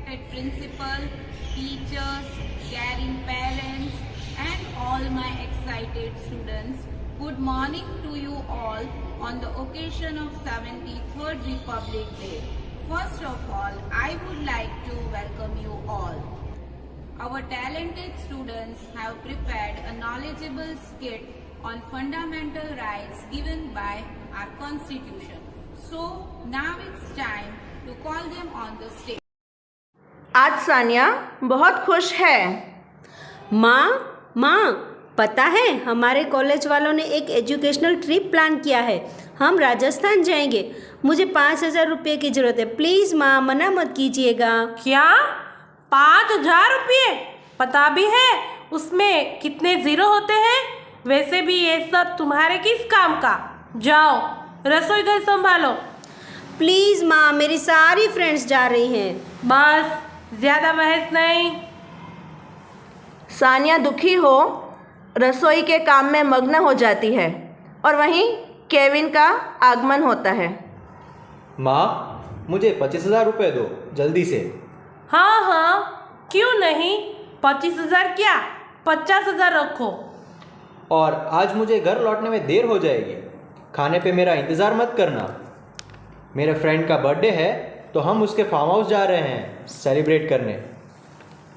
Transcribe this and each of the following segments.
respected principal, teachers, caring parents, and all my excited students. Good morning to you all on the occasion of 73rd Republic Day. First of all, I would like to welcome you all. Our talented students have prepared a knowledgeable skit on fundamental rights given by our Constitution. So now it's time to call them on the stage. आज सानिया बहुत खुश है। माँ पता है हमारे college वालों ने एक एजुकेशनल ट्रिप प्लान किया है। हम राजस्थान जाएंगे। मुझे 5,000 रुपये की ज़रूरत है। प्लीज़ माँ, मना मत कीजिएगा। क्या 5,000 रुपये? पता भी है उसमें कितने ज़ीरो होते हैं? वैसे भी ये सब तुम्हारे किस काम का? जाओ रसोई घर संभालो। प्लीज़ माँ, मेरी सारी फ्रेंड्स जा रही हैं। बस ज़्यादा बहस नहीं। सानिया दुखी हो रसोई के काम में मग्न हो जाती है और वहीं केविन का आगमन होता है। माँ, मुझे 25,000 रुपये दो जल्दी से। हाँ, क्यों नहीं? 25,000 क्या, 50,000 रखो। और आज मुझे घर लौटने में देर हो जाएगी। खाने पे मेरा इंतज़ार मत करना। मेरे फ्रेंड का बर्थडे है तो हम उसके फार्म हाउस जा रहे हैं सेलिब्रेट करने।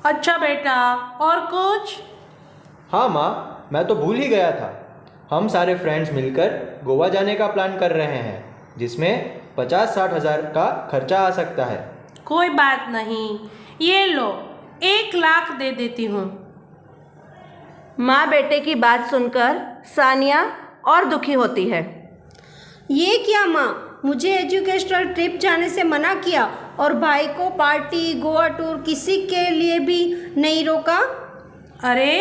अच्छा बेटा, और कुछ? हाँ माँ, मैं तो भूल ही गया था। हम सारे फ्रेंड्स मिलकर गोवा जाने का प्लान कर रहे हैं जिसमें 50-60 हज़ार का खर्चा आ सकता है। कोई बात नहीं, ये लो 1 लाख दे देती हूँ। माँ बेटे की बात सुनकर सानिया और दुखी होती है। ये क्या माँ, मुझे एजुकेशनल ट्रिप जाने से मना किया और भाई को पार्टी, गोवा टूर किसी के लिए भी नहीं रोका। अरे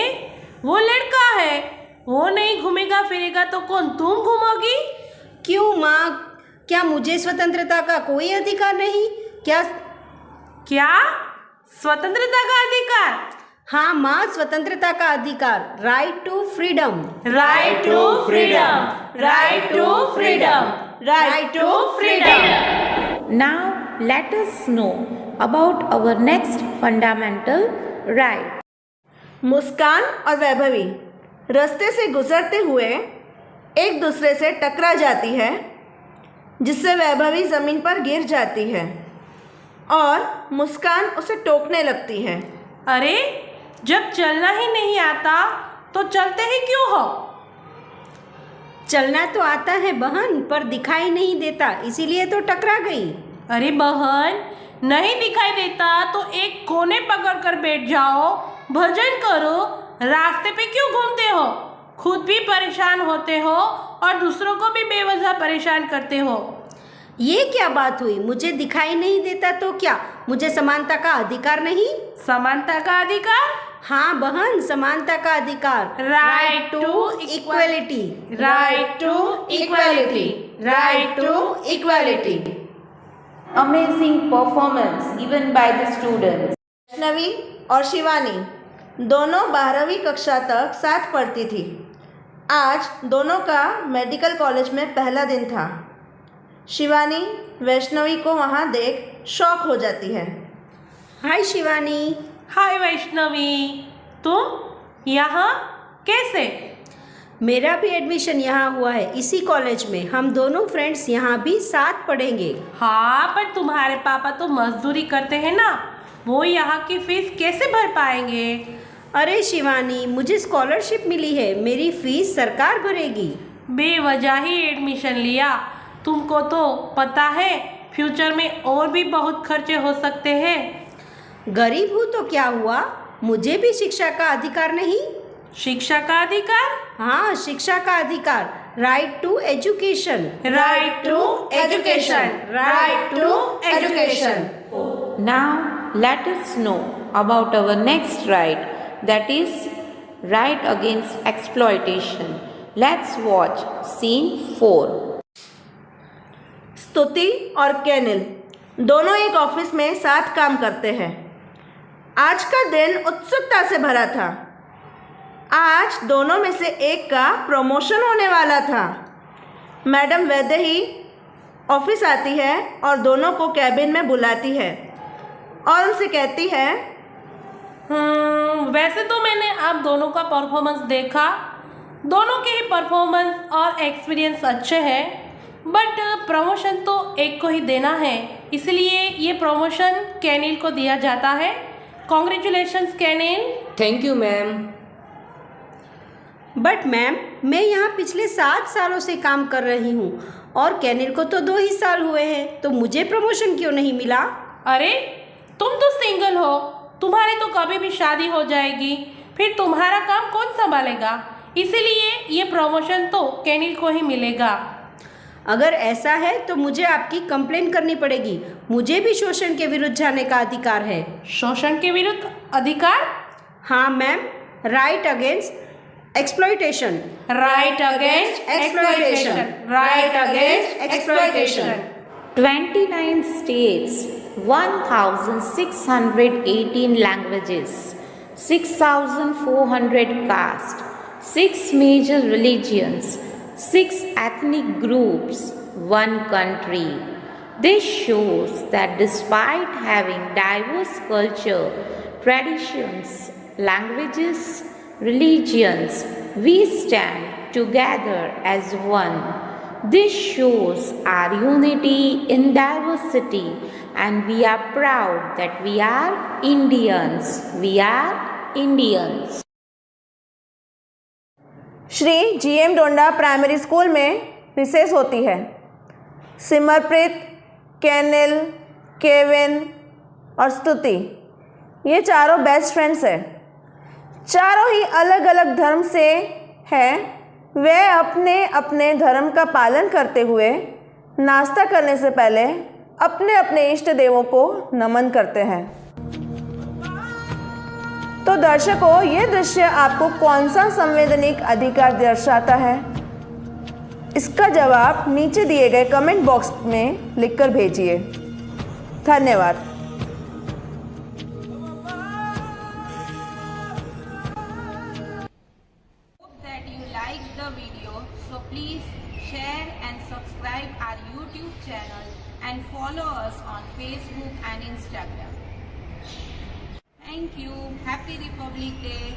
वो लड़का है, वो नहीं घूमेगा फिरेगा तो कौन, तुम घूमोगी? क्यों माँ, क्या मुझे स्वतंत्रता का कोई अधिकार नहीं? क्या स्वतंत्रता का अधिकार? हाँ माँ, स्वतंत्रता का अधिकार, right to freedom. Right to freedom, right to freedom, right to freedom. Now let us know about our next fundamental right. Muskan और वैभवी रास्ते से गुजरते हुए एक दूसरे से टकरा जाती है जिससे वैभवी ज़मीन पर गिर जाती है और मुस्कान उसे टोकने लगती है। अरे जब चलना ही नहीं आता तो चलते ही क्यों हो? चलना तो आता है बहन, पर दिखाई नहीं देता, इसीलिए तो टकरा गई। अरे बहन, नहीं दिखाई देता तो एक कोने पकड़ कर बैठ जाओ, भजन करो। रास्ते पे क्यों घूमते हो? खुद भी परेशान होते हो और दूसरों को भी बेवजह परेशान करते हो। ये क्या बात हुई? मुझे दिखाई नहीं देता तो क्या, मुझे समानता का अधिकार नहीं? समानता का अधिकार? हाँ बहन, समानता का अधिकार, right to equality, right to equality, right to equality. Amazing performance given by the students. Vaishnavi और शिवानी दोनों 12वीं कक्षा तक साथ पढ़ती थी। आज दोनों का मेडिकल कॉलेज में पहला दिन था। शिवानी वैष्णवी को वहाँ देख शॉक हो जाती है। हाय शिवानी। हाय वैष्णवी, तुम यहाँ कैसे? मेरा भी एडमिशन यहाँ हुआ है, इसी कॉलेज में। हम दोनों फ्रेंड्स यहाँ भी साथ पढ़ेंगे। हाँ, पर तुम्हारे पापा तो मजदूरी करते हैं ना, वो यहाँ की फीस कैसे भर पाएंगे? अरे शिवानी, मुझे स्कॉलरशिप मिली है, मेरी फीस सरकार भरेगी। बेवजह ही एडमिशन लिया? तुमको तो पता है फ्यूचर में और भी बहुत खर्चे हो सकते हैं। गरीब हूँ तो क्या हुआ, मुझे भी शिक्षा का अधिकार नहीं? शिक्षा का अधिकार? हाँ, शिक्षा का अधिकार, right to education, right to education, right to education. Now let us know about our next right, that is right against exploitation. Let's watch scene 4. स्तुति और केनिल दोनों एक ऑफिस में साथ काम करते हैं। आज का दिन उत्सुकता से भरा था। आज दोनों में से एक का प्रमोशन होने वाला था। मैडम वैदेही ऑफिस आती है और दोनों को कैबिन में बुलाती है। और उनसे कहती है, वैसे तो मैंने आप दोनों का परफॉर्मेंस देखा, दोनों के ही परफॉर्मेंस और एक्सपीरियंस अच्छे हैं, बट प्रमोशन तो एक को ही देना है, इसलिए ये प्रमोशन कैनिल को दिया जाता है। कॉन्ग्रेचुलेशंस कैनिल। Thank you ma'am. But ma'am, मैं यहाँ पिछले 7 सालों से काम कर रही हूँ और कैनिल को तो 2 ही साल हुए हैं, तो मुझे प्रमोशन क्यों नहीं मिला? अरे तुम तो सिंगल हो, तुम्हारी तो कभी भी शादी हो जाएगी, फिर तुम्हारा काम कौन संभालेगा? इसीलिए ये प्रमोशन तो कैनिल को ही मिलेगा। अगर ऐसा है तो मुझे आपकी कंप्लेन करनी पड़ेगी। मुझे भी शोषण के विरुद्ध जाने का अधिकार है। शोषण के विरुद्ध अधिकार? हाँ ma'am, right against exploitation. Right against exploitation. Right against exploitation. 29 states, 1,618 languages, 6,400 castes, 6 major religions, 6 ethnic groups, 1 country. This shows that despite having diverse culture, traditions, languages, religions, we stand together as one. This shows our unity in diversity, and we are proud that we are Indians. We are Indians. Shri GM Donda primary school में recess होती है। Simarpreet, कैनिल, Kevin और स्तुति, ये चारों best friends हैं। चारों ही अलग अलग धर्म से हैं। वे अपने अपने धर्म का पालन करते हुए नाश्ता करने से पहले अपने अपने इष्ट देवों को नमन करते हैं। तो दर्शकों, ये दृश्य आपको कौन सा संवैधानिक अधिकार दर्शाता है? इसका जवाब नीचे दिए गए कमेंट बॉक्स में लिखकर भेजिए। धन्यवाद। That you like the video, so please share and subscribe our YouTube channel and follow us on Facebook and Instagram. Thank you. Happy Republic Day.